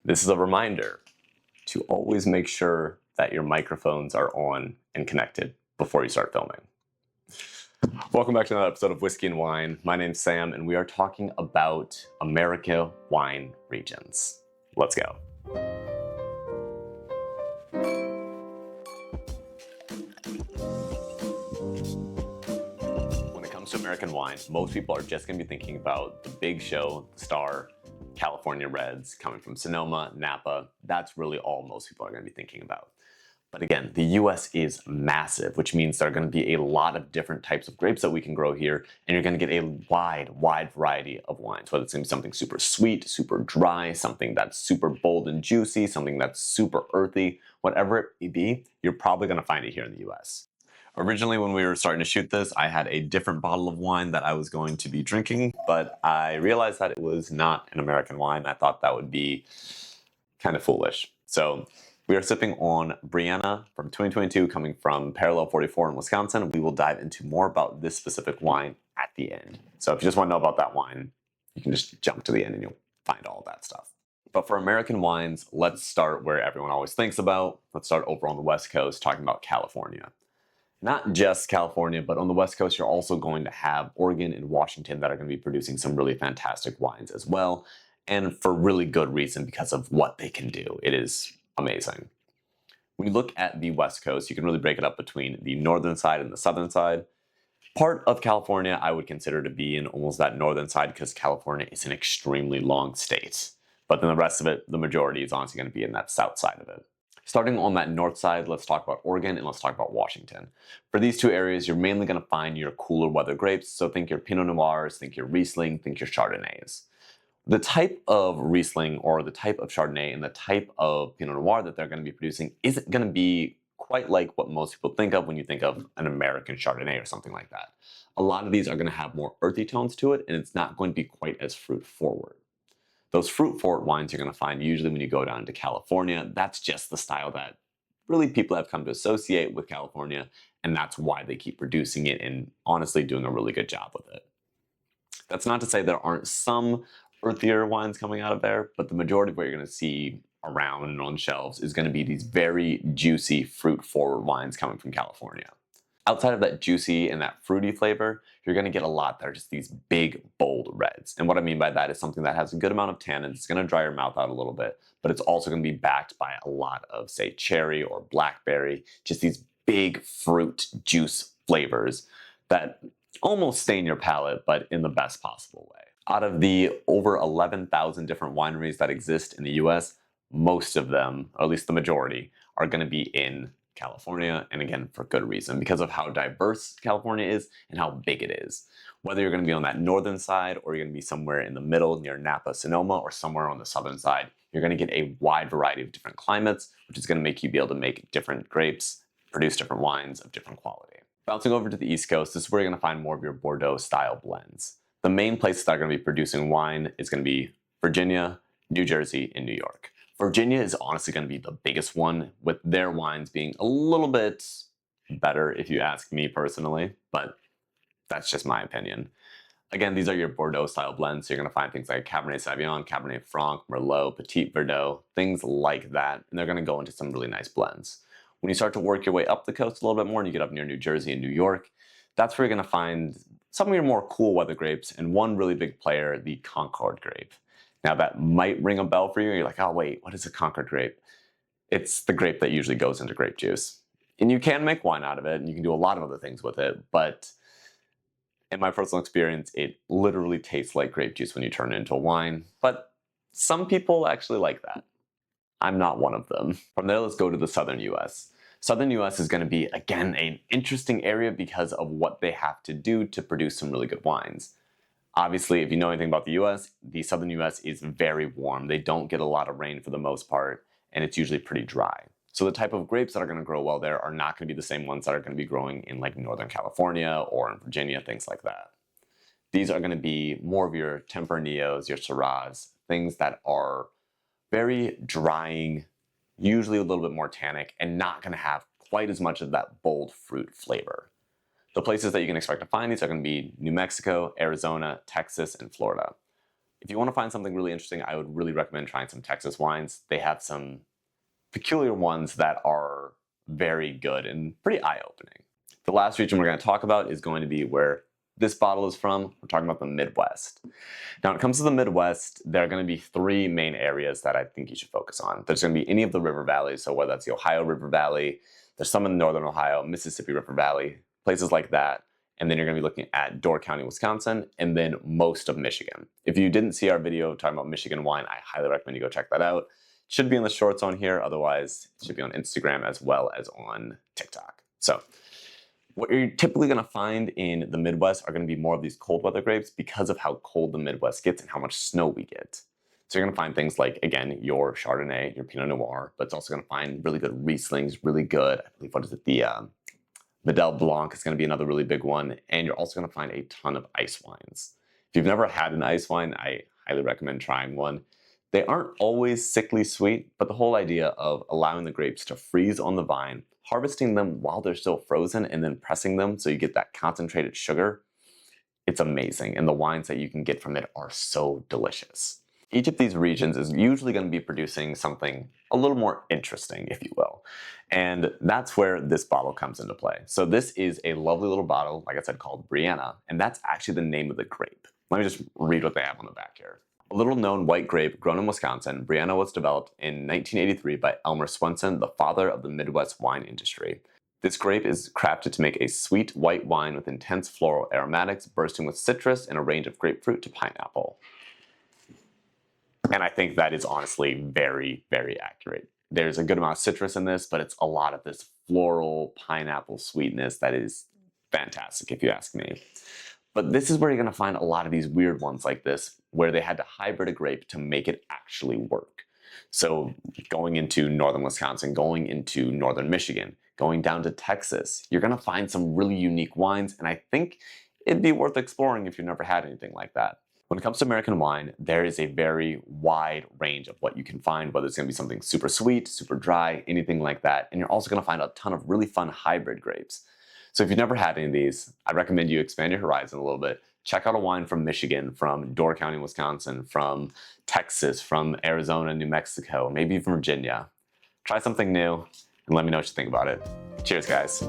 This is a reminder to always make sure that your microphones are on and connected before you start filming. Welcome back to another episode of Whiskey and Wine. My name's Sam, and we are talking about America wine regions. Let's go. When it comes to American wine, most people are just going to be thinking about the big show, the star, California Reds coming from Sonoma, Napa. That's really all most people are going to be thinking about. But again, the US is massive, which means there are going to be a lot of different types of grapes that we can grow here, and you're going to get a wide variety of wines, whether it's going to be something super sweet, super dry, something that's super bold and juicy, something that's super earthy, whatever it may be, you're probably going to find it here in the US. Originally, when we were starting to shoot this, I had a different bottle of wine that I was going to be drinking, but I realized that it was not an American wine. I thought that would be kind of foolish. So we are sipping on Brianna from 2022 coming from Parallel 44 in Wisconsin. We will dive into more about this specific wine at the end. So if you just want to know about that wine, you can just jump to the end and you'll find all that stuff. But for American wines, let's start where everyone always thinks about. Let's start over on the West Coast, talking about California. Not just California, but on the West Coast, you're also going to have Oregon and Washington that are going to be producing some really fantastic wines as well. And for really good reason because of what they can do. It is amazing. When you look at the West Coast, you can really break it up between the northern side and the southern side. Part of California I would consider to be in almost that northern side because California is an extremely long state. But then the rest of it, the majority is honestly going to be in that south side of it. Starting on that north side, let's talk about Oregon and let's talk about Washington. For these two areas, you're mainly going to find your cooler weather grapes. So think your Pinot Noirs, think your Riesling, think your Chardonnays. The type of Riesling or the type of Chardonnay and the type of Pinot Noir that they're going to be producing isn't going to be quite like what most people think of when you think of an American Chardonnay or something like that. A lot of these are going to have more earthy tones to it, and it's not going to be quite as fruit forward. Those fruit forward wines you're going to find usually when you go down to California. That's just the style that really people have come to associate with California, and that's why they keep producing it and honestly doing a really good job with it. That's not to say there aren't some earthier wines coming out of there, but the majority of what you're going to see around and on shelves is going to be these very juicy fruit forward wines coming from California. Outside of that juicy and that fruity flavor, you're going to get a lot that are just these big, bold reds. And what I mean by that is something that has a good amount of tannins. It's going to dry your mouth out a little bit, but it's also going to be backed by a lot of, say, cherry or blackberry, just these big fruit juice flavors that almost stain your palate, but in the best possible way. Out of the over 11,000 different wineries that exist in the US, most of them, or at least the majority, are going to be in California, and again, for good reason, because of how diverse California is and how big it is. Whether you're going to be on that northern side or you're going to be somewhere in the middle near Napa, Sonoma, or somewhere on the southern side, you're going to get a wide variety of different climates, which is going to make you be able to make different grapes, produce different wines of different quality. Bouncing over to the East Coast, this is where you're going to find more of your Bordeaux style blends. The main places that are going to be producing wine is going to be Virginia, New Jersey, and New York. Virginia is honestly going to be the biggest one, with their wines being a little bit better if you ask me personally, but that's just my opinion. Again, these are your Bordeaux style blends, so you're going to find things like Cabernet Sauvignon, Cabernet Franc, Merlot, Petit Verdot, things like that, and they're going to go into some really nice blends. When you start to work your way up the coast a little bit more and you get up near New Jersey and New York, that's where you're going to find some of your more cool weather grapes, and one really big player, the Concord grape. Now that might ring a bell for you. You're like, oh wait, what is a Concord grape? It's the grape that usually goes into grape juice. And you can make wine out of it, and you can do a lot of other things with it, but in my personal experience, it literally tastes like grape juice when you turn it into wine. But some people actually like that. I'm not one of them. From there, let's go to the southern US. Southern US is going to be, again, an interesting area because of what they have to do to produce some really good wines. Obviously, if you know anything about the US, the southern US is very warm. They don't get a lot of rain for the most part, and it's usually pretty dry. So the type of grapes that are going to grow well there are not going to be the same ones that are going to be growing in like Northern California or in Virginia, things like that. These are going to be more of your Tempraníos, your Syrahs, things that are very drying, usually a little bit more tannic, and not going to have quite as much of that bold fruit flavor. The places that you can expect to find these are going to be New Mexico, Arizona, Texas, and Florida. If you want to find something really interesting, I would really recommend trying some Texas wines. They have some peculiar ones that are very good and pretty eye-opening. The last region we're going to talk about is going to be where this bottle is from. We're talking about the Midwest. Now, when it comes to the Midwest, there are going to be three main areas that I think you should focus on. There's going to be any of the river valleys, so whether that's the Ohio River Valley, there's some in northern Ohio, Mississippi River Valley, places like that. And then you're going to be looking at Door County, Wisconsin, and then most of Michigan. If you didn't see our video talking about Michigan wine, I highly recommend you go check that out. It should be in the shorts on here. Otherwise, it should be on Instagram as well as on TikTok. So what you're typically going to find in the Midwest are going to be more of these cold weather grapes because of how cold the Midwest gets and how much snow we get. So you're going to find things like, again, your Chardonnay, your Pinot Noir, but it's also going to find really good Rieslings, really good, I believe, what is it, the Medel Blanc is going to be another really big one, and you're also going to find a ton of ice wines. If you've never had an ice wine, I highly recommend trying one. They aren't always sickly sweet, but the whole idea of allowing the grapes to freeze on the vine, harvesting them while they're still frozen, and then pressing them so you get that concentrated sugar, it's amazing, and the wines that you can get from it are so delicious. Each of these regions is usually going to be producing something a little more interesting, if you will. And that's where this bottle comes into play. So this is a lovely little bottle, like I said, called Brianna, and that's actually the name of the grape. Let me just read what they have on the back here. A little known white grape grown in Wisconsin, Brianna was developed in 1983 by Elmer Swenson, the father of the Midwest wine industry. This grape is crafted to make a sweet white wine with intense floral aromatics, bursting with citrus and a range of grapefruit to pineapple. And I think that is honestly very, very accurate. There's a good amount of citrus in this, but it's a lot of this floral pineapple sweetness that is fantastic, if you ask me. But this is where you're going to find a lot of these weird ones like this, where they had to hybrid a grape to make it actually work. So going into northern Wisconsin, going into northern Michigan, going down to Texas, you're going to find some really unique wines, and I think it'd be worth exploring if you've never had anything like that. When it comes to American wine, there is a very wide range of what you can find, whether it's going to be something super sweet, super dry, anything like that. And you're also going to find a ton of really fun hybrid grapes. So if you've never had any of these, I recommend you expand your horizon a little bit. Check out a wine from Michigan, from Door County, Wisconsin, from Texas, from Arizona, New Mexico, maybe even Virginia. Try something new and let me know what you think about it. Cheers, guys.